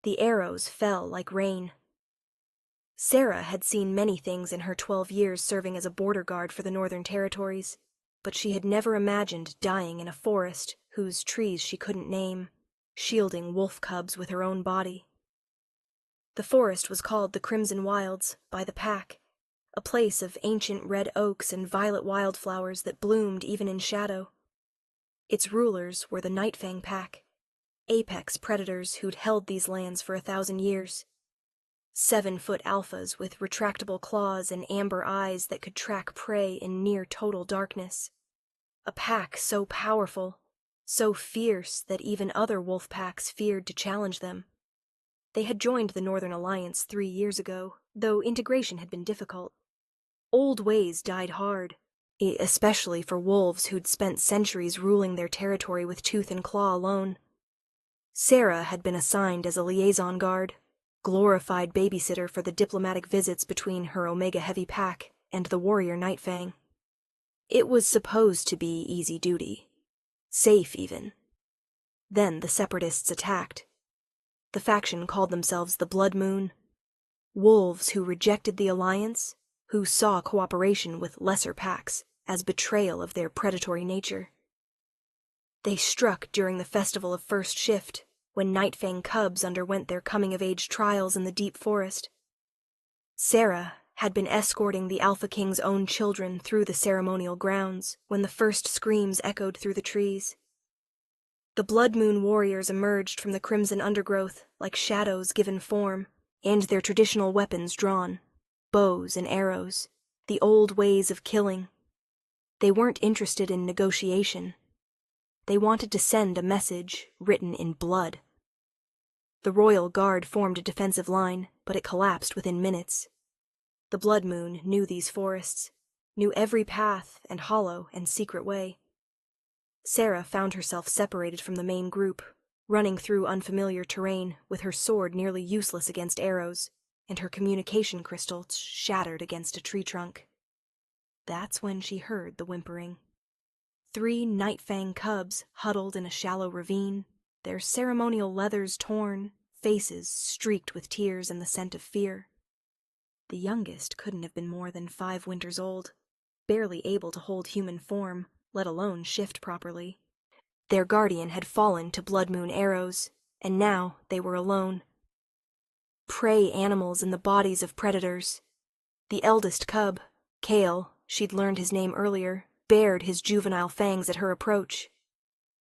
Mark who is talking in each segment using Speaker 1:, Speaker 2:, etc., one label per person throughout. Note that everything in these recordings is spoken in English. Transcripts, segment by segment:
Speaker 1: The arrows fell like rain. Sarah had seen many things in her 12 years serving as a border guard for the Northern Territories, but she had never imagined dying in a forest whose trees she couldn't name, shielding wolf cubs with her own body. The forest was called the Crimson Wilds by the pack, a place of ancient red oaks and violet wildflowers that bloomed even in shadow. Its rulers were the Nightfang pack, apex predators who'd held these lands for 1,000 years. 7-foot alphas with retractable claws and amber eyes that could track prey in near-total darkness. A pack so powerful, so fierce that even other wolf packs feared to challenge them. They had joined the Northern Alliance 3 years ago, though integration had been difficult. Old ways died hard, especially for wolves who'd spent centuries ruling their territory with tooth and claw alone. Sarah had been assigned as a liaison guard, glorified babysitter for the diplomatic visits between her Omega Heavy pack and the warrior Nightfang. It was supposed to be easy duty. Safe, even. Then the Separatists attacked. The faction called themselves the Blood Moon. Wolves who rejected the Alliance, who saw cooperation with lesser packs as betrayal of their predatory nature. They struck during the Festival of First Shift, when Nightfang cubs underwent their coming-of-age trials in the deep forest. Sarah had been escorting the Alpha King's own children through the ceremonial grounds when the first screams echoed through the trees. The Blood Moon warriors emerged from the crimson undergrowth like shadows given form, and their traditional weapons drawn, bows and arrows, the old ways of killing. They weren't interested in negotiation. They wanted to send a message written in blood. The Royal Guard formed a defensive line, but it collapsed within minutes. The Blood Moon knew these forests, knew every path and hollow and secret way. Sarah found herself separated from the main group, running through unfamiliar terrain with her sword nearly useless against arrows, and her communication crystal shattered against a tree trunk. That's when she heard the whimpering. 3 Nightfang cubs huddled in a shallow ravine, their ceremonial leathers torn, faces streaked with tears and the scent of fear. The youngest couldn't have been more than 5 winters old, barely able to hold human form, let alone shift properly. Their guardian had fallen to Blood Moon arrows, and now they were alone. Prey animals in the bodies of predators. The eldest cub, Kale, she'd learned his name earlier, bared his juvenile fangs at her approach.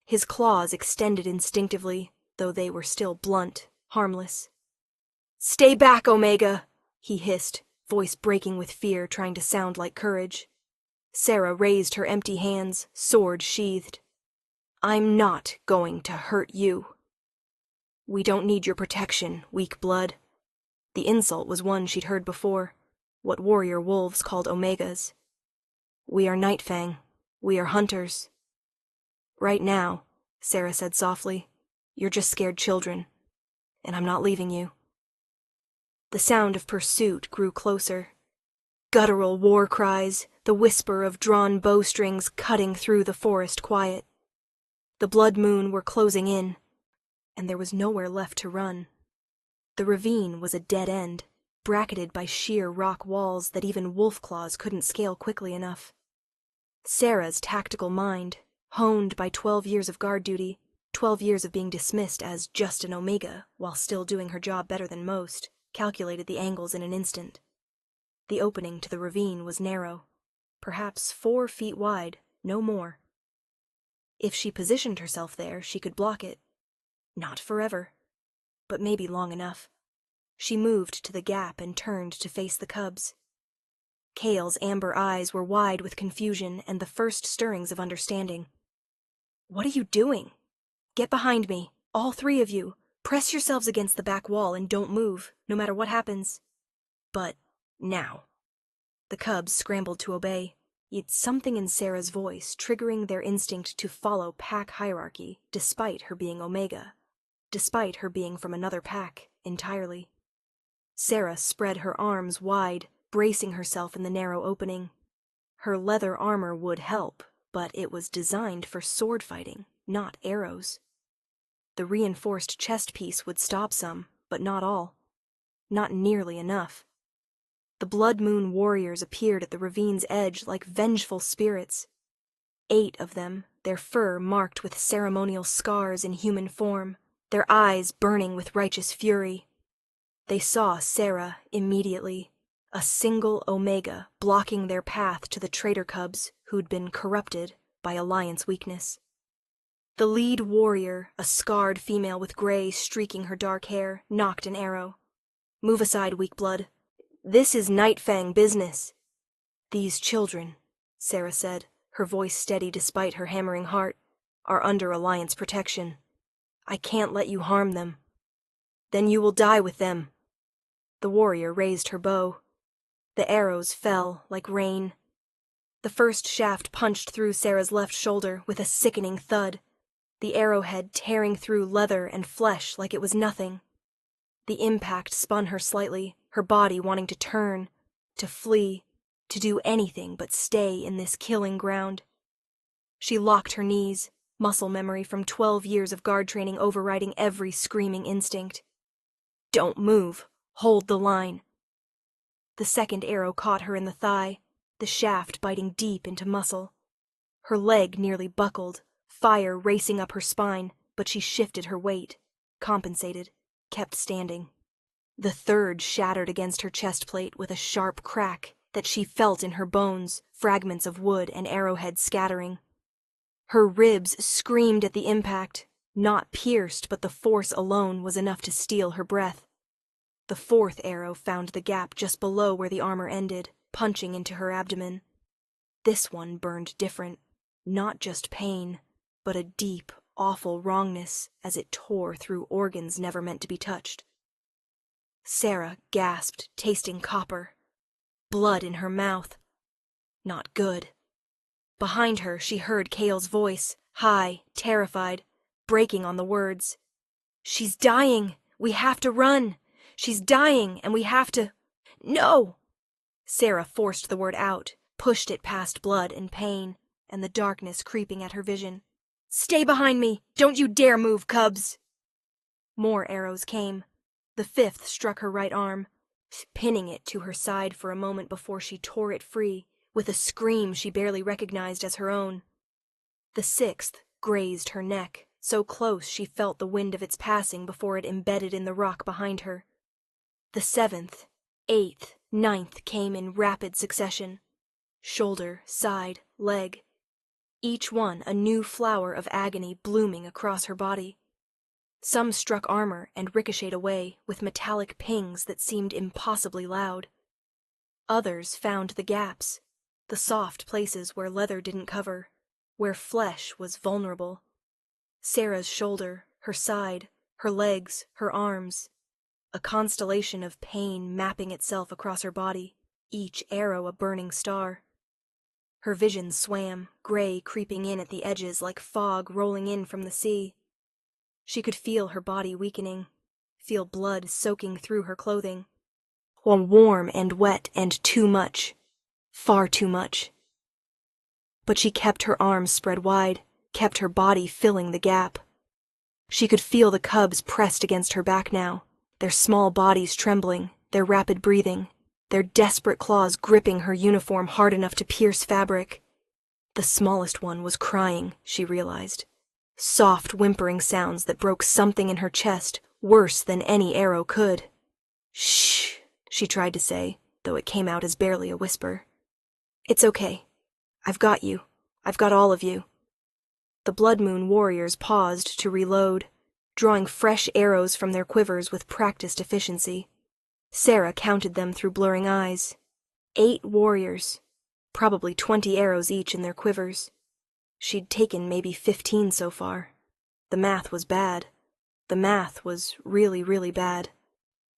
Speaker 1: His claws extended instinctively, though they were still blunt, harmless. "Stay back, Omega!" he hissed, voice breaking with fear, trying to sound like courage. Sarah raised her empty hands, sword sheathed. "I'm not going to hurt you." "We don't need your protection, weak blood." The insult was one she'd heard before, what warrior wolves called Omegas. "We are Nightfang. We are hunters." "Right now," Sarah said softly, "you're just scared children, and I'm not leaving you." The sound of pursuit grew closer. Guttural war cries, the whisper of drawn bowstrings cutting through the forest quiet. The Blood Moon were closing in, and there was nowhere left to run. The ravine was a dead end, bracketed by sheer rock walls that even wolf claws couldn't scale quickly enough. Sarah's tactical mind, honed by 12 years of guard duty, 12 years of being dismissed as just an Omega while still doing her job better than most, calculated the angles in an instant. The opening to the ravine was narrow, perhaps 4 feet wide, no more. If she positioned herself there, she could block it. Not forever, but maybe long enough. She moved to the gap and turned to face the cubs. Kale's amber eyes were wide with confusion and the first stirrings of understanding. "What are you doing? Get behind me, all 3 of you. Press yourselves against the back wall and don't move, no matter what happens. But now." The cubs scrambled to obey, yet something in Sarah's voice triggering their instinct to follow pack hierarchy despite her being Omega, despite her being from another pack entirely. Sarah spread her arms wide, bracing herself in the narrow opening. Her leather armor would help, but it was designed for sword fighting, not arrows. The reinforced chest piece would stop some, but not all. Not nearly enough. The Blood Moon warriors appeared at the ravine's edge like vengeful spirits. 8 of them, their fur marked with ceremonial scars in human form, their eyes burning with righteous fury. They saw Sarah immediately, a single Omega blocking their path to the traitor cubs who'd been corrupted by Alliance weakness. The lead warrior, a scarred female with gray streaking her dark hair, nocked an arrow. "Move aside, weak blood. This is Nightfang business." "These children," Sarah said, her voice steady despite her hammering heart, "are under Alliance protection. I can't let you harm them." "Then you will die with them." The warrior raised her bow. The arrows fell like rain. The first shaft punched through Sarah's left shoulder with a sickening thud, the arrowhead tearing through leather and flesh like it was nothing. The impact spun her slightly, her body wanting to turn, to flee, to do anything but stay in this killing ground. She locked her knees, muscle memory from 12 years of guard training overriding every screaming instinct. "Don't move. Hold the line." The second arrow caught her in the thigh, the shaft biting deep into muscle. Her leg nearly buckled, fire racing up her spine, but she shifted her weight, compensated, kept standing. The third shattered against her chest plate with a sharp crack that she felt in her bones, fragments of wood and arrowhead scattering. Her ribs screamed at the impact, not pierced, but the force alone was enough to steal her breath. The fourth arrow found the gap just below where the armor ended, punching into her abdomen. This one burned different, not just pain, but a deep, awful wrongness as it tore through organs never meant to be touched. Sarah gasped, tasting copper. Blood in her mouth. Not good. Behind her, she heard Kale's voice, high, terrified, breaking on the words. "She's dying! We have to run! She's dying, and we have to—" "No!" Sarah forced the word out, pushed it past blood and pain, and the darkness creeping at her vision. "Stay behind me! Don't you dare move, cubs!" More arrows came. The fifth struck her right arm, pinning it to her side for a moment before she tore it free, with a scream she barely recognized as her own. The sixth grazed her neck, so close she felt the wind of its passing before it embedded in the rock behind her. The seventh, eighth, ninth came in rapid succession. Shoulder, side, leg. Each one a new flower of agony blooming across her body. Some struck armor and ricocheted away with metallic pings that seemed impossibly loud. Others found the gaps, the soft places where leather didn't cover, where flesh was vulnerable. Sarah's shoulder, her side, her legs, her arms. A constellation of pain mapping itself across her body, each arrow a burning star. Her vision swam, gray creeping in at the edges like fog rolling in from the sea. She could feel her body weakening, feel blood soaking through her clothing. Warm and wet and too much. Far too much. But she kept her arms spread wide, kept her body filling the gap. She could feel the cubs pressed against her back now, their small bodies trembling, their rapid breathing, their desperate claws gripping her uniform hard enough to pierce fabric. The smallest one was crying, she realized. Soft, whimpering sounds that broke something in her chest worse than any arrow could. "Shh," she tried to say, though it came out as barely a whisper. "It's okay. I've got you. I've got all of you." The Blood Moon warriors paused to reload, drawing fresh arrows from their quivers with practiced efficiency. Sarah counted them through blurring eyes. 8 warriors, probably 20 arrows each in their quivers. She'd taken maybe 15 so far. The math was bad. The math was really, really bad.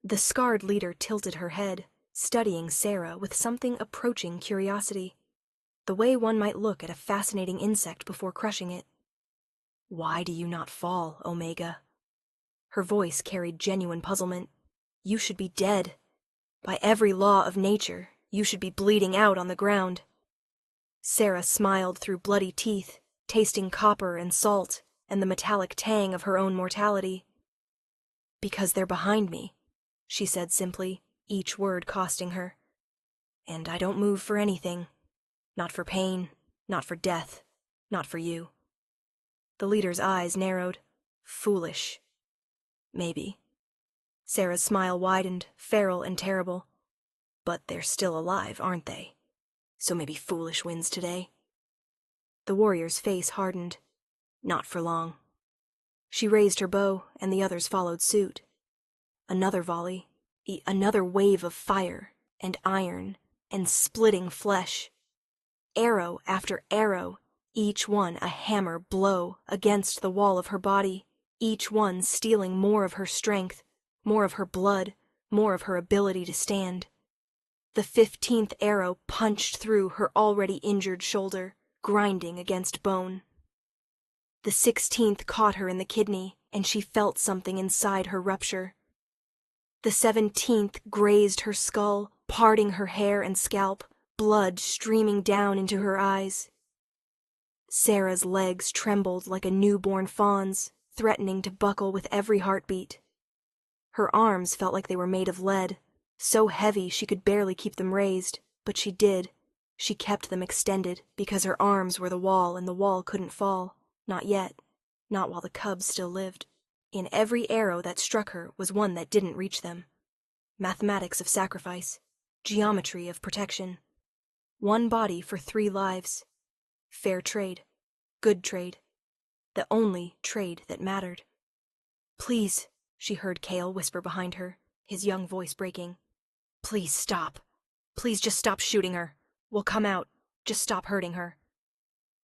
Speaker 1: The scarred leader tilted her head, studying Sarah with something approaching curiosity, the way one might look at a fascinating insect before crushing it. "Why do you not fall, Omega?" Her voice carried genuine puzzlement. "You should be dead. By every law of nature, you should be bleeding out on the ground." Sarah smiled through bloody teeth, tasting copper and salt and the metallic tang of her own mortality. because they're behind me," she said simply, each word costing her. "And I don't move for anything. Not for pain, not for death, not for you." The leader's eyes narrowed. Foolish. Maybe. Sarah's smile widened, feral and terrible. But they're still alive, aren't they? So maybe foolish wins today. The warrior's face hardened. Not for long. She raised her bow, and the others followed suit. Another volley, another wave of fire, and iron, and splitting flesh. Arrow after arrow, each one a hammer blow against the wall of her body, each one stealing more of her strength, more of her blood, more of her ability to stand. The 15th arrow punched through her already injured shoulder, grinding against bone. The 16th caught her in the kidney, and she felt something inside her rupture. The 17th grazed her skull, parting her hair and scalp, blood streaming down into her eyes. Sarah's legs trembled like a newborn fawn's, threatening to buckle with every heartbeat. Her arms felt like they were made of lead, so heavy she could barely keep them raised, but she did. She kept them extended because her arms were the wall and the wall couldn't fall. Not yet. Not while the cubs still lived. In every arrow that struck her was one that didn't reach them. Mathematics of sacrifice. Geometry of protection. One body for 3 lives. Fair trade. Good trade. The only trade that mattered. "Please," she heard Cale whisper behind her, his young voice breaking. "Please stop. Please just stop shooting her. We'll come out. Just stop hurting her."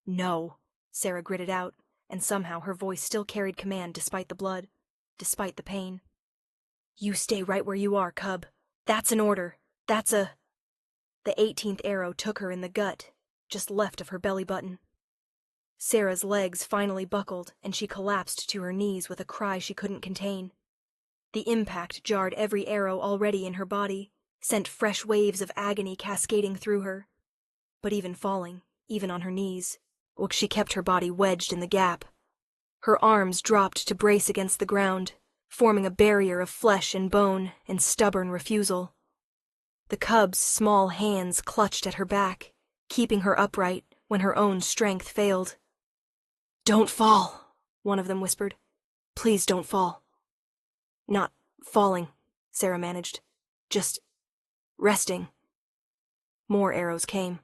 Speaker 1: "No," Sarah gritted out, and somehow her voice still carried command despite the blood, despite the pain. "You stay right where you are, cub. That's an order. That's a—" The 18th arrow took her in the gut, just left of her belly button. Sarah's legs finally buckled, and she collapsed to her knees with a cry she couldn't contain. The impact jarred every arrow already in her body, sent fresh waves of agony cascading through her. But even falling, even on her knees, she kept her body wedged in the gap. Her arms dropped to brace against the ground, forming a barrier of flesh and bone and stubborn refusal. The cub's small hands clutched at her back, keeping her upright when her own strength failed. "Don't fall," one of them whispered. "Please don't fall." "Not falling," Sarah managed. "Just resting." More arrows came.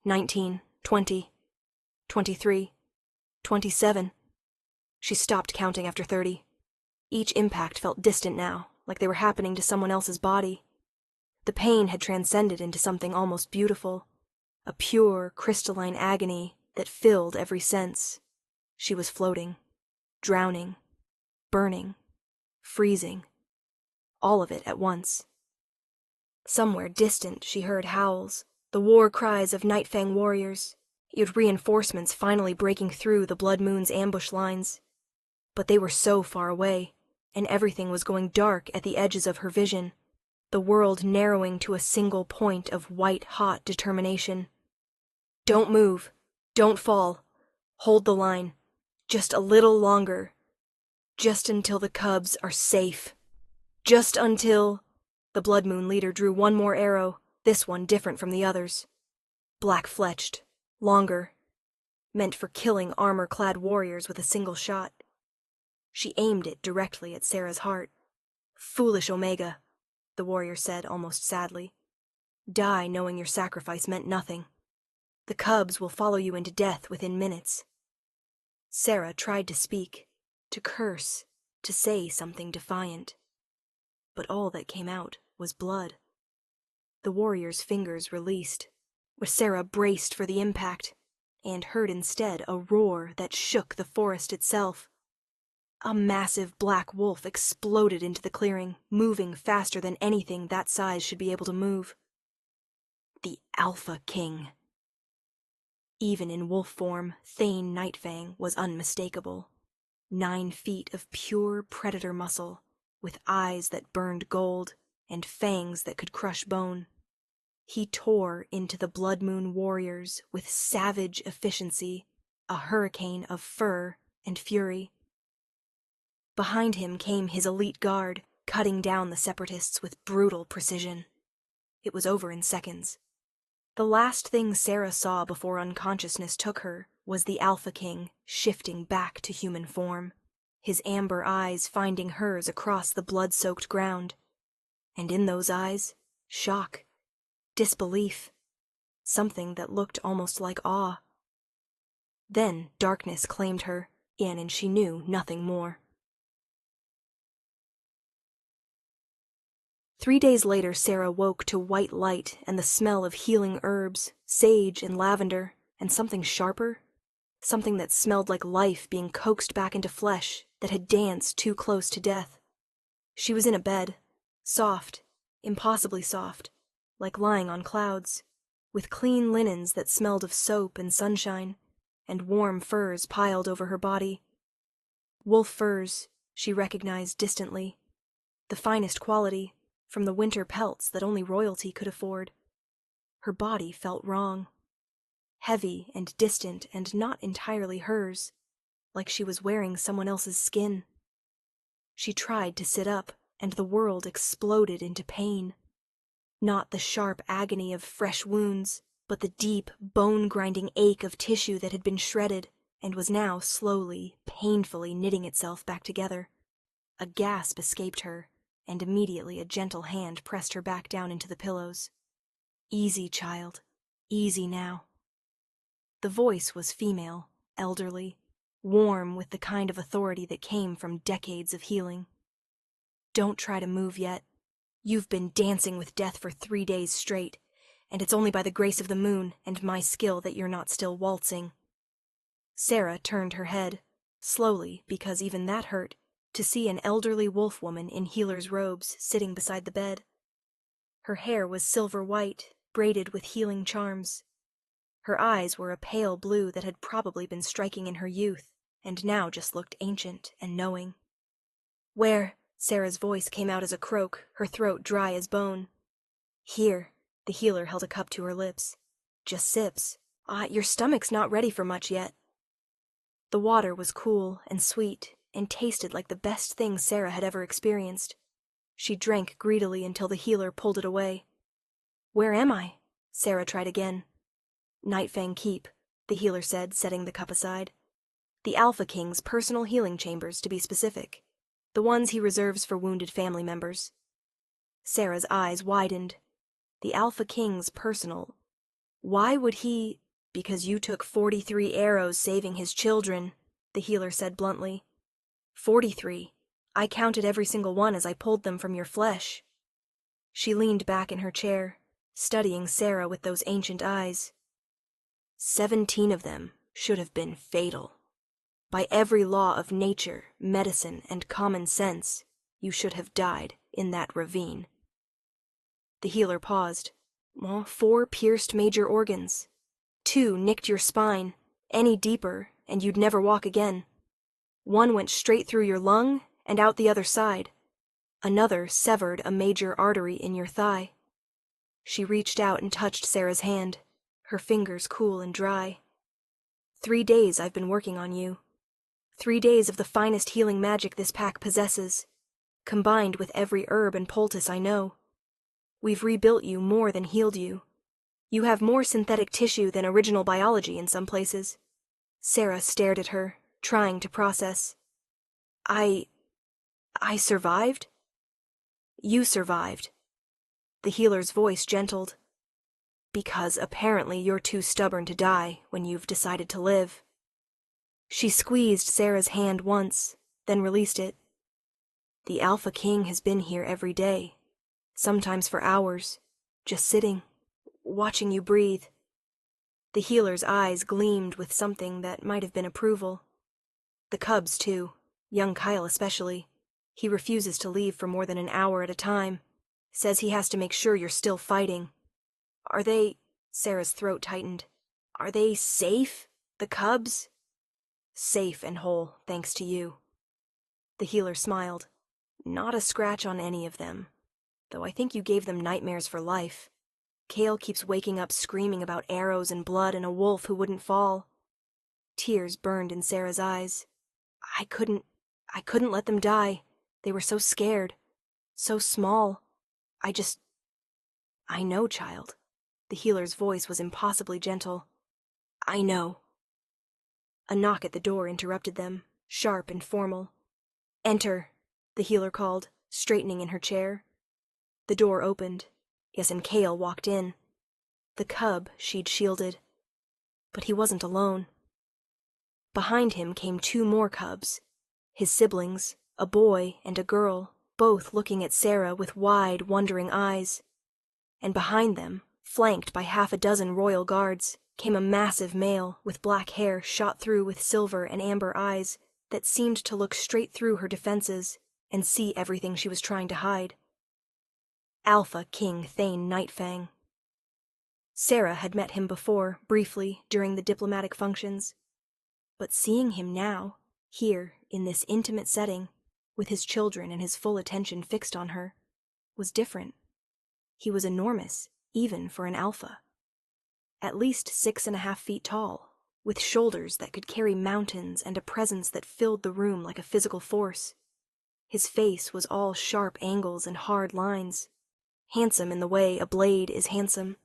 Speaker 1: 19, 20, 23, 27. She stopped counting after 30. Each impact felt distant now, like they were happening to someone else's body. The pain had transcended into something almost beautiful, a pure, crystalline agony that filled every sense. She was floating, drowning, burning, freezing, all of it at once. Somewhere distant she heard howls, the war cries of Nightfang warriors, yet reinforcements finally breaking through the Blood Moon's ambush lines. But they were so far away, and everything was going dark at the edges of her vision, the world narrowing to a single point of white-hot determination. "Don't move. Don't fall. Hold the line. Just a little longer. Just until the cubs are safe. Just until—" The Blood Moon leader drew one more arrow, this one different from the others. Black-fletched, longer, meant for killing armor-clad warriors with a single shot. She aimed it directly at Sarah's heart. "Foolish Omega," the warrior said almost sadly. "Die knowing your sacrifice meant nothing. The cubs will follow you into death within minutes." Sarah tried to speak, to curse, to say something defiant. But all that came out was blood. The warrior's fingers released, where Sarah braced for the impact, and heard instead a roar that shook the forest itself. A massive black wolf exploded into the clearing, moving faster than anything that size should be able to move. The Alpha King. Even in wolf form, Thane Nightfang was unmistakable. 9 feet of pure predator muscle, with eyes that burned gold and fangs that could crush bone. He tore into the Blood Moon warriors with savage efficiency, a hurricane of fur and fury. Behind him came his elite guard, cutting down the separatists with brutal precision. It was over in seconds. The last thing Sarah saw before unconsciousness took her was the Alpha King shifting back to human form, his amber eyes finding hers across the blood-soaked ground. And in those eyes, shock, disbelief, something that looked almost like awe. Then darkness claimed her, and she knew nothing more. 3 days later, Sarah woke to white light and the smell of healing herbs, sage and lavender, and something sharper, something that smelled like life being coaxed back into flesh that had danced too close to death. She was in a bed, soft, impossibly soft, like lying on clouds, with clean linens that smelled of soap and sunshine, and warm furs piled over her body. Wolf furs, she recognized distantly, the finest quality, from the winter pelts that only royalty could afford. Her body felt wrong. Heavy and distant and not entirely hers, like she was wearing someone else's skin. She tried to sit up, and the world exploded into pain. Not the sharp agony of fresh wounds, but the deep, bone-grinding ache of tissue that had been shredded and was now slowly, painfully knitting itself back together. A gasp escaped her, and immediately a gentle hand pressed her back down into the pillows. "Easy, child. Easy now." The voice was female, elderly, warm with the kind of authority that came from decades of healing. "Don't try to move yet. You've been dancing with death for 3 days straight, and it's only by the grace of the moon and my skill that you're not still waltzing." Sarah turned her head, slowly, because even that hurt, to see an elderly wolf woman in healer's robes sitting beside the bed. Her hair was silver white, braided with healing charms. Her eyes were a pale blue that had probably been striking in her youth, and now just looked ancient and knowing. "Where?" Sarah's voice came out as a croak, her throat dry as bone. "Here." The healer held a cup to her lips. "Just sips. Your stomach's not ready for much yet." The water was cool and sweet, and tasted like the best thing Sarah had ever experienced. She drank greedily until the healer pulled it away. "Where am I?" Sarah tried again. "Nightfang Keep," the healer said, setting the cup aside. "The Alpha King's personal healing chambers, to be specific. The ones he reserves for wounded family members." Sarah's eyes widened. The Alpha King's personal. Why would he... "Because you took 43 arrows saving his children," the healer said bluntly. 43. I counted every single one as I pulled them from your flesh." She leaned back in her chair, studying Sarah with those ancient eyes. 17 of them should have been fatal. By every law of nature, medicine, and common sense, you should have died in that ravine. The healer paused. 4 pierced major organs. 2 nicked your spine, any deeper, and you'd never walk again. 1 went straight through your lung and out the other side. Another severed a major artery in your thigh. She reached out and touched Sarah's hand, her fingers cool and dry. 3 days I've been working on you. 3 days of the finest healing magic this pack possesses, combined with every herb and poultice I know. We've rebuilt you more than healed you. You have more synthetic tissue than original biology in some places." Sarah stared at her, trying to process. I survived?" "You survived." The healer's voice gentled. "Because apparently you're too stubborn to die when you've decided to live." She squeezed Sarah's hand once, then released it. "The Alpha King has been here every day, sometimes for hours, just sitting, watching you breathe." The healer's eyes gleamed with something that might have been approval. "The cubs, too, young Kyle especially. He refuses to leave for more than an hour at a time. Says he has to make sure you're still fighting." "Are they..." Sarah's throat tightened. "Are they safe, the cubs?" "Safe and whole, thanks to you." The healer smiled. "Not a scratch on any of them, though I think you gave them nightmares for life. Kale keeps waking up screaming about arrows and blood and a wolf who wouldn't fall." Tears burned in Sarah's eyes. I I couldn't let them die. They were so scared. So small. I know, child. The healer's voice was impossibly gentle. I know. A knock at the door interrupted them, sharp and formal. Enter, the healer called, straightening in her chair. The door opened. Yes, and Cale walked in. The cub she'd shielded. But he wasn't alone. Behind him came 2 more cubs. His siblings, a boy and a girl, both looking at Sarah with wide, wondering eyes. And behind them, flanked by half a dozen royal guards, came a massive male with black hair shot through with silver and amber eyes that seemed to look straight through her defenses and see everything she was trying to hide. Alpha King Thane Nightfang. Sarah had met him before, briefly, during the diplomatic functions. But seeing him now, here, in this intimate setting, with his children and his full attention fixed on her, was different. He was enormous, even for an alpha. At least 6.5 feet tall, with shoulders that could carry mountains and a presence that filled the room like a physical force. His face was all sharp angles and hard lines, handsome in the way a blade is handsome,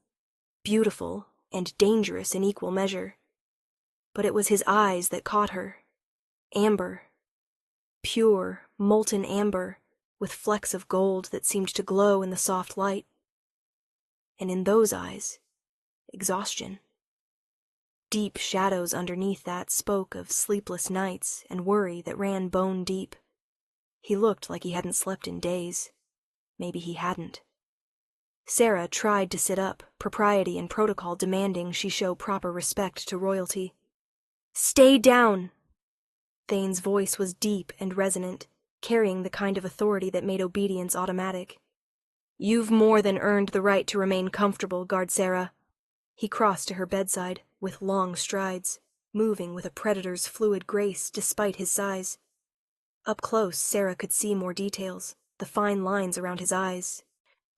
Speaker 1: beautiful and dangerous in equal measure. But it was his eyes that caught her. Amber. Pure, molten amber, with flecks of gold that seemed to glow in the soft light. And in those eyes, exhaustion. Deep shadows underneath that spoke of sleepless nights and worry that ran bone deep. He looked like he hadn't slept in days. Maybe he hadn't. Sarah tried to sit up, propriety and protocol demanding she show proper respect to royalty. Stay down! Thane's voice was deep and resonant, carrying the kind of authority that made obedience automatic. You've more than earned the right to remain comfortable, Guard Sarah. He crossed to her bedside, with long strides, moving with a predator's fluid grace despite his size. Up close, Sarah could see more details, the fine lines around his eyes,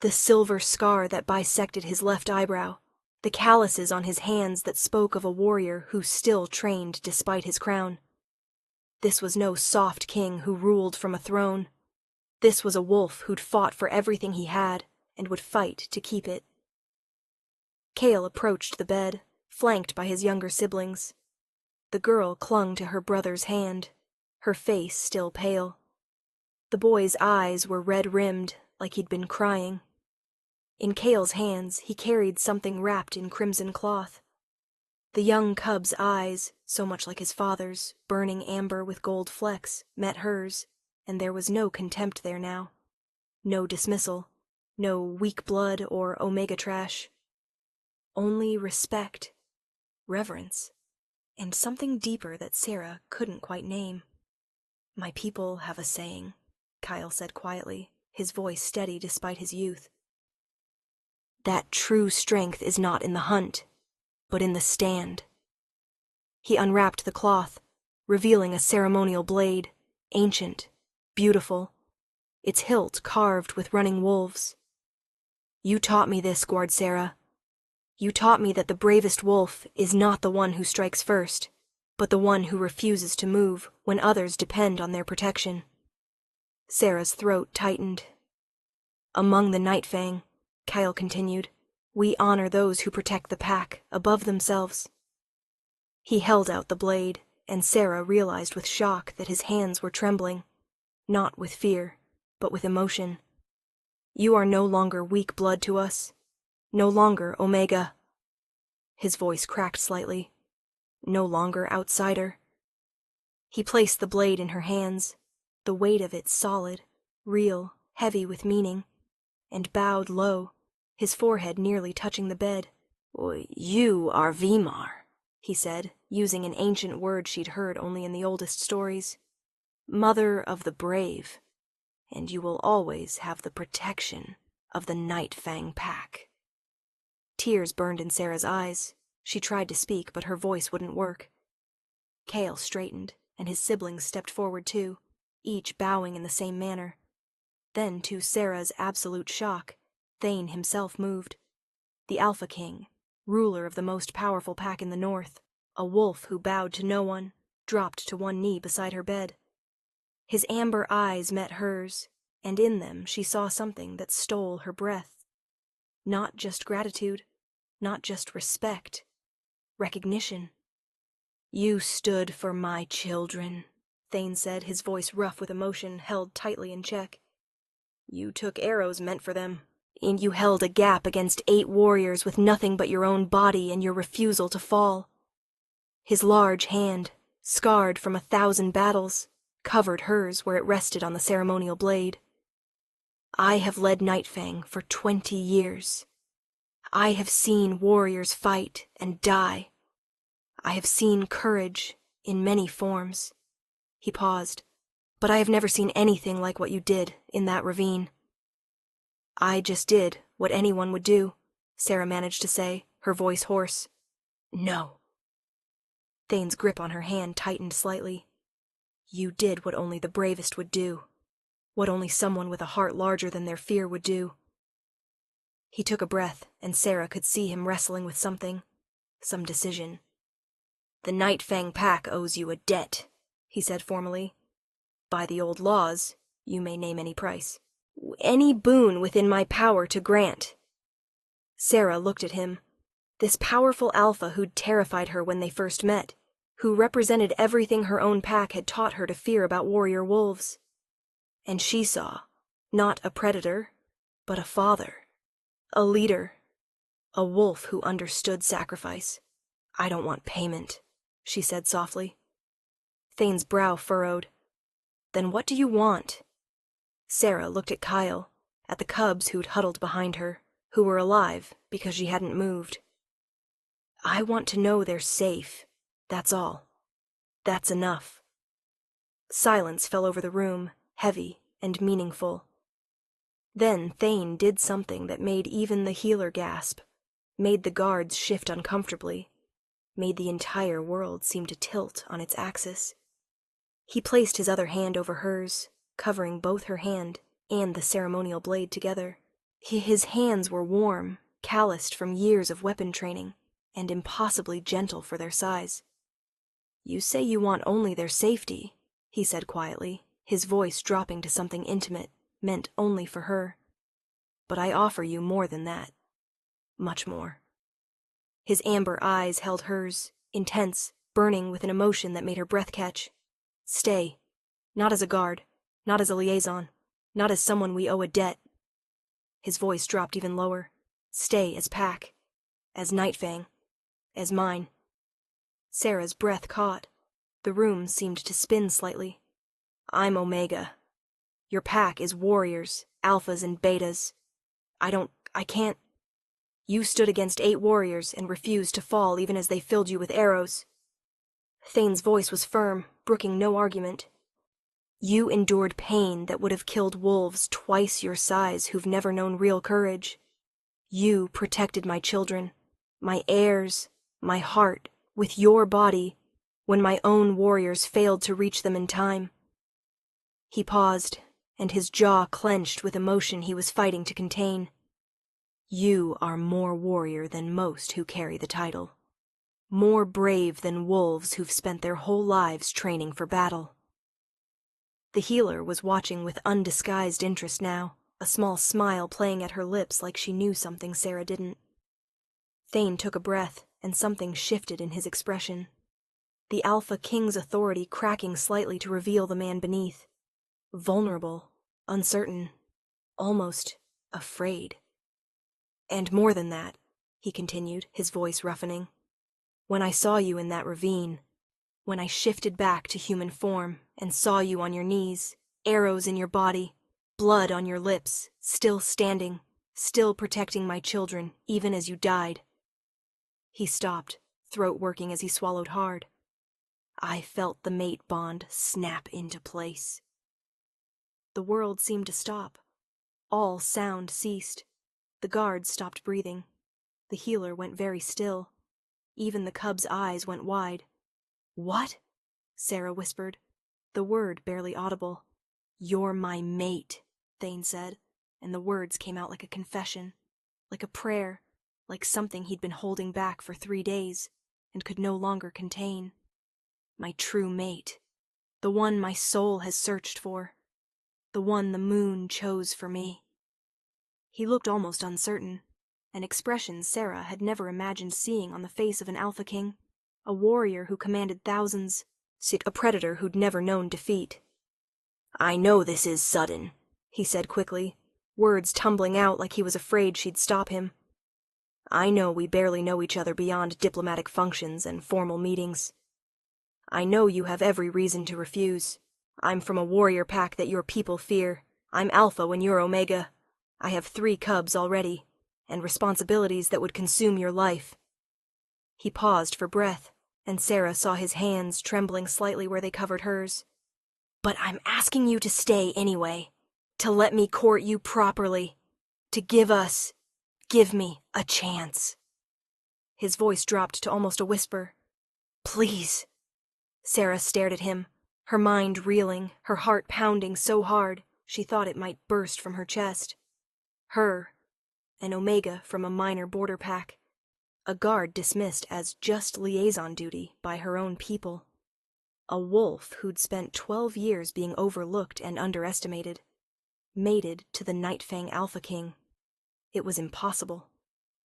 Speaker 1: the silver scar that bisected his left eyebrow, the calluses on his hands that spoke of a warrior who still trained despite his crown. This was no soft king who ruled from a throne. This was a wolf who'd fought for everything he had and would fight to keep it. Cale approached the bed, flanked by his younger siblings. The girl clung to her brother's hand, her face still pale. The boy's eyes were red-rimmed, like he'd been crying. In Cale's hands, he carried something wrapped in crimson cloth. The young cub's eyes, so much like his father's, burning amber with gold flecks, met hers, and there was no contempt there now. No dismissal, no weak blood or omega trash. Only respect, reverence, and something deeper that Sarah couldn't quite name. My people have a saying, Kyle said quietly, his voice steady despite his youth. That true strength is not in the hunt, but in the stand. He unwrapped the cloth, revealing a ceremonial blade, ancient, beautiful, its hilt carved with running wolves. You taught me this, Guard Sarah. You taught me that the bravest wolf is not the one who strikes first, but the one who refuses to move when others depend on their protection. Sarah's throat tightened. Among the Nightfang, Kyle continued, we honor those who protect the pack above themselves. He held out the blade, and Sarah realized with shock that his hands were trembling, not with fear, but with emotion. You are no longer weak blood to us, no longer Omega. His voice cracked slightly. No longer outsider. He placed the blade in her hands, the weight of it solid, real, heavy with meaning, and bowed low, his forehead nearly touching the bed. You are Vimar, he said, using an ancient word she'd heard only in the oldest stories. Mother of the brave, and you will always have the protection of the Nightfang pack. Tears burned in Sarah's eyes. She tried to speak, but her voice wouldn't work. Cale straightened, and his siblings stepped forward too, each bowing in the same manner. Then, to Sarah's absolute shock, Thane himself moved. The Alpha King, ruler of the most powerful pack in the north, a wolf who bowed to no one, dropped to one knee beside her bed. His amber eyes met hers, and in them she saw something that stole her breath. Not just gratitude, not just respect, recognition. "You stood for my children," Thane said, his voice rough with emotion, held tightly in check. "You took arrows meant for them, and you held a gap against 8 warriors with nothing but your own body and your refusal to fall." His large hand, scarred from 1,000 battles, covered hers where it rested on the ceremonial blade. "I have led Nightfang for 20 years. I have seen warriors fight and die. I have seen courage in many forms." He paused. "But I have never seen anything like what you did in that ravine." "I just did what anyone would do," Sarah managed to say, her voice hoarse. "No." Thane's grip on her hand tightened slightly. "You did what only the bravest would do. What only someone with a heart larger than their fear would do." He took a breath, and Sarah could see him wrestling with something, some decision. "The Nightfang Pack owes you a debt," he said formally. "By the old laws, you may name any price. Any boon within my power to grant." Sarah looked at him. This powerful alpha who'd terrified her when they first met, who represented everything her own pack had taught her to fear about warrior wolves. And she saw, not a predator, but a father, a leader, a wolf who understood sacrifice. "I don't want payment," she said softly. Thane's brow furrowed. "Then what do you want?" Sarah looked at Kyle, at the cubs who'd huddled behind her, who were alive because she hadn't moved. "I want to know they're safe. That's all. That's enough." Silence fell over the room, heavy and meaningful. Then Thane did something that made even the healer gasp, made the guards shift uncomfortably, made the entire world seem to tilt on its axis. He placed his other hand over hers, covering both her hand and the ceremonial blade together. His hands were warm, calloused from years of weapon training, and impossibly gentle for their size. "You say you want only their safety," he said quietly, his voice dropping to something intimate, meant only for her. "But I offer you more than that. Much more." His amber eyes held hers, intense, burning with an emotion that made her breath catch. "Stay. Not as a guard, not as a liaison, not as someone we owe a debt." His voice dropped even lower. "Stay as pack, as Nightfang, as mine." Sarah's breath caught. The room seemed to spin slightly. "I'm Omega. Your pack is warriors, alphas and betas. I can't. You stood against 8 warriors and refused to fall even as they filled you with arrows." Thane's voice was firm, brooking no argument. "You endured pain that would have killed wolves twice your size who've never known real courage. You protected my children, my heirs, my heart, with your body, when my own warriors failed to reach them in time." He paused, and his jaw clenched with emotion he was fighting to contain. "You are more warrior than most who carry the title. More brave than wolves who've spent their whole lives training for battle." The healer was watching with undisguised interest now, a small smile playing at her lips like she knew something Sarah didn't. Thane took a breath, and something shifted in his expression. The Alpha King's authority cracking slightly to reveal the man beneath. Vulnerable, uncertain, almost afraid. "And more than that," he continued, his voice roughening. "When I saw you in that ravine, when I shifted back to human form and saw you on your knees, arrows in your body, blood on your lips, still standing, still protecting my children, even as you died." He stopped, throat working as he swallowed hard. "I felt the mate bond snap into place." The world seemed to stop. All sound ceased. The guards stopped breathing. The healer went very still. Even the cub's eyes went wide. "What?" Sarah whispered, the word barely audible. "You're my mate," Thane said, and the words came out like a confession, like a prayer, like something he'd been holding back for 3 days and could no longer contain. "My true mate. The one my soul has searched for. The one the moon chose for me. He looked almost uncertain, an expression Sarah had never imagined seeing on the face of an Alpha King, a warrior who commanded thousands, a predator who'd never known defeat. "I know this is sudden," he said quickly, words tumbling out like he was afraid she'd stop him. "I know we barely know each other beyond diplomatic functions and formal meetings. I know you have every reason to refuse. I'm from a warrior pack that your people fear. I'm Alpha when you're Omega. I have 3 cubs already, and responsibilities that would consume your life." He paused for breath, and Sarah saw his hands trembling slightly where they covered hers. "But I'm asking you to stay anyway, to let me court you properly, to give me a chance." His voice dropped to almost a whisper. "Please." Sarah stared at him, her mind reeling, her heart pounding so hard she thought it might burst from her chest. Her, an Omega from a minor border pack, a guard dismissed as just liaison duty by her own people, a wolf who'd spent 12 years being overlooked and underestimated, mated to the Nightfang Alpha King. It was impossible,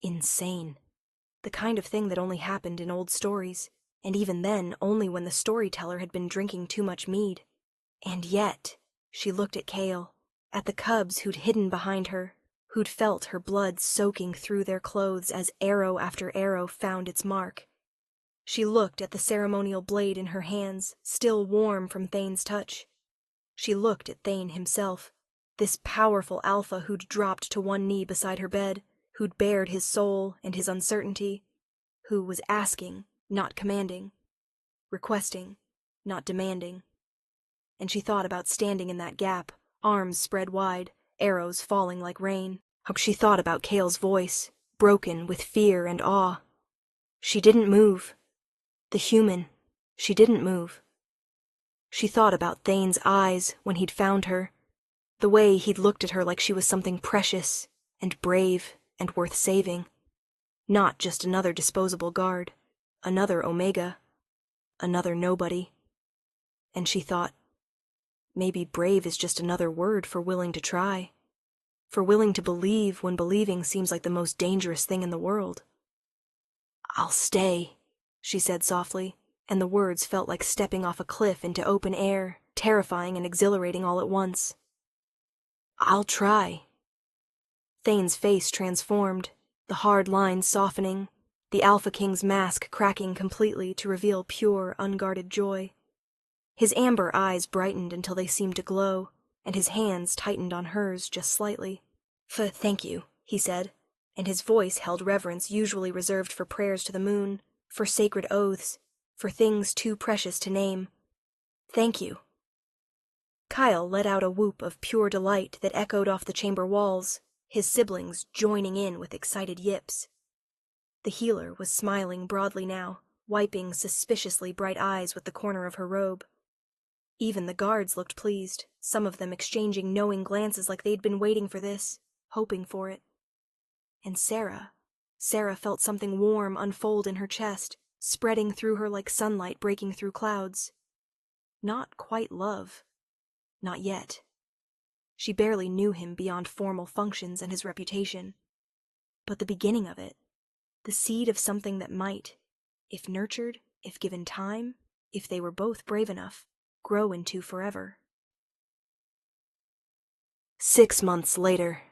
Speaker 1: insane, the kind of thing that only happened in old stories, and even then only when the storyteller had been drinking too much mead. And yet, she looked at Kale, at the cubs who'd hidden behind her, who'd felt her blood soaking through their clothes as arrow after arrow found its mark. She looked at the ceremonial blade in her hands, still warm from Thane's touch. She looked at Thane himself, this powerful Alpha who'd dropped to one knee beside her bed, who'd bared his soul and his uncertainty, who was asking, not commanding, requesting, not demanding. And she thought about standing in that gap, arms spread wide, arrows falling like rain. She thought about Kale's voice, broken with fear and awe. She didn't move. The human, she didn't move. She thought about Thane's eyes when he'd found her, the way he'd looked at her like she was something precious and brave and worth saving. Not just another disposable guard, another Omega, another nobody. And she thought, maybe brave is just another word for willing to try, for willing to believe when believing seems like the most dangerous thing in the world. "I'll stay," she said softly, and the words felt like stepping off a cliff into open air, terrifying and exhilarating all at once. "I'll try." Thane's face transformed, the hard lines softening, the Alpha King's mask cracking completely to reveal pure, unguarded joy. His amber eyes brightened until they seemed to glow, and his hands tightened on hers just slightly. "Thank you," he said, and his voice held reverence usually reserved for prayers to the moon, for sacred oaths, for things too precious to name. "Thank you." Kyle let out a whoop of pure delight that echoed off the chamber walls, his siblings joining in with excited yips. The healer was smiling broadly now, wiping suspiciously bright eyes with the corner of her robe. Even the guards looked pleased, some of them exchanging knowing glances like they'd been waiting for this, hoping for it. And Sarah felt something warm unfold in her chest, spreading through her like sunlight breaking through clouds. Not quite love. Not yet. She barely knew him beyond formal functions and his reputation. But the beginning of it, the seed of something that might, if nurtured, if given time, if they were both brave enough, grow into forever. 6 months later.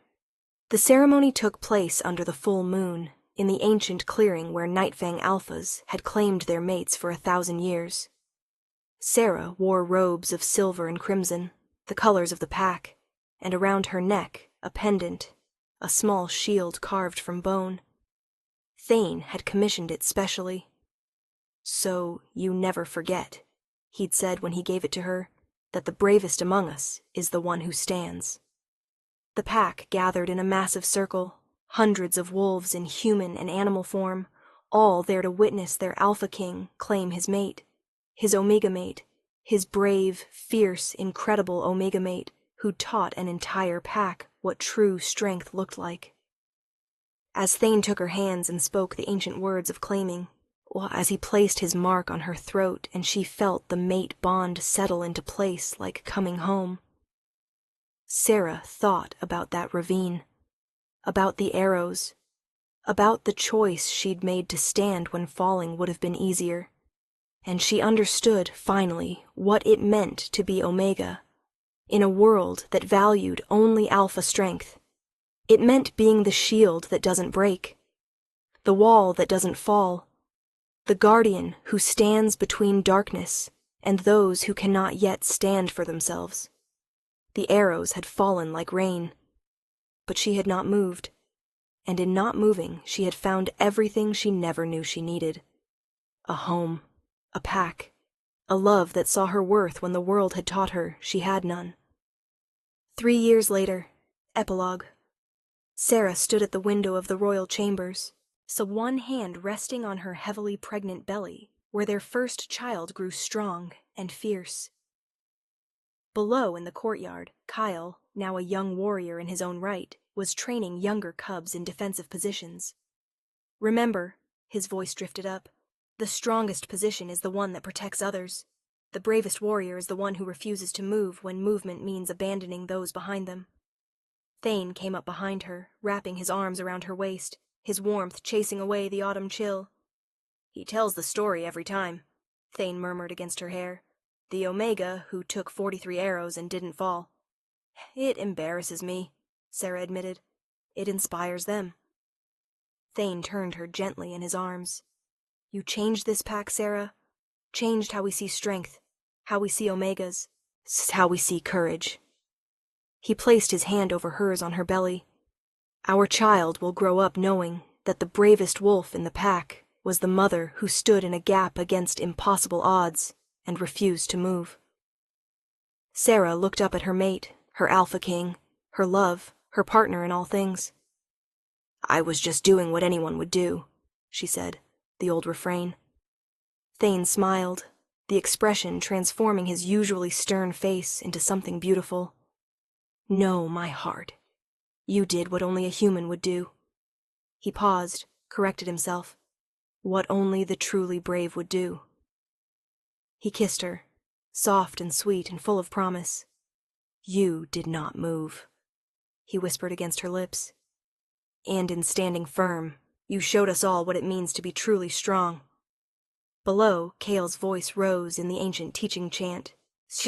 Speaker 1: The ceremony took place under the full moon, in the ancient clearing where Nightfang Alphas had claimed their mates for 1,000 years. Sarah wore robes of silver and crimson, the colors of the pack, and around her neck a pendant, a small shield carved from bone. Thane had commissioned it specially. "So you never forget," he'd said when he gave it to her, "that the bravest among us is the one who stands." The pack gathered in a massive circle, hundreds of wolves in human and animal form, all there to witness their Alpha King claim his mate, his Omega mate, his brave, fierce, incredible Omega mate who taught an entire pack what true strength looked like. As Thane took her hands and spoke the ancient words of claiming, as he placed his mark on her throat and she felt the mate bond settle into place like coming home. Sarah thought about that ravine, about the arrows, about the choice she'd made to stand when falling would have been easier, and she understood, finally, what it meant to be Omega, in a world that valued only alpha strength. It meant being the shield that doesn't break, the wall that doesn't fall, the guardian who stands between darkness and those who cannot yet stand for themselves. The arrows had fallen like rain, but she had not moved, and in not moving she had found everything she never knew she needed. A home, a pack, a love that saw her worth when the world had taught her she had none. 3 years later, epilogue. Sarah stood at the window of the royal chambers, so one hand resting on her heavily pregnant belly, where their first child grew strong and fierce. Below in the courtyard, Kyle, now a young warrior in his own right, was training younger cubs in defensive positions. Remember, his voice drifted up, the strongest position is the one that protects others. The bravest warrior is the one who refuses to move when movement means abandoning those behind them. Thane came up behind her, wrapping his arms around her waist, his warmth chasing away the autumn chill. He tells the story every time, Thane murmured against her hair. The Omega who took 43 arrows and didn't fall. It embarrasses me, Sarah admitted. It inspires them. Thane turned her gently in his arms. You changed this pack, Sarah. Changed how we see strength, how we see Omegas, how we see courage. He placed his hand over hers on her belly. Our child will grow up knowing that the bravest wolf in the pack was the mother who stood in a gap against impossible odds and refused to move. Sarah looked up at her mate, her alpha king, her love, her partner in all things. I was just doing what anyone would do, she said, the old refrain. Thane smiled, the expression transforming his usually stern face into something beautiful. No, my heart. You did what only a human would do. He paused, corrected himself. What only the truly brave would do. He kissed her, soft and sweet and full of promise. You did not move, he whispered against her lips. And in standing firm, you showed us all what it means to be truly strong. Below, Kale's voice rose in the ancient teaching chant,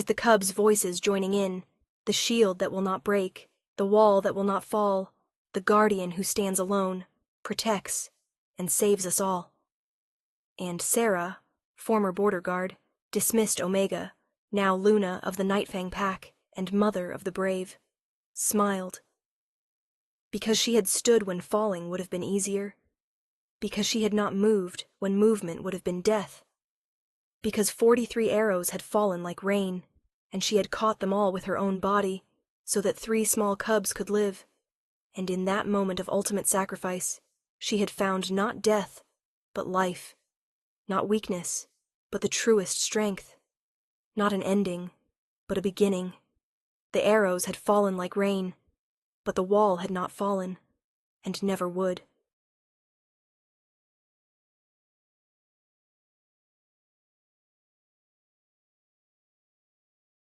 Speaker 1: the cubs' voices joining in, the shield that will not break, the wall that will not fall, the guardian who stands alone, protects, and saves us all. And Sarah, former border guard, dismissed Omega, now Luna of the Nightfang pack and mother of the brave, smiled. Because she had stood when falling would have been easier. Because she had not moved when movement would have been death. Because 43 arrows had fallen like rain, and she had caught them all with her own body, so that 3 small cubs could live. And in that moment of ultimate sacrifice, she had found not death, but life. Not weakness, but the truest strength. Not an ending, but a beginning. The arrows had fallen like rain, but the wall had not fallen, and never would.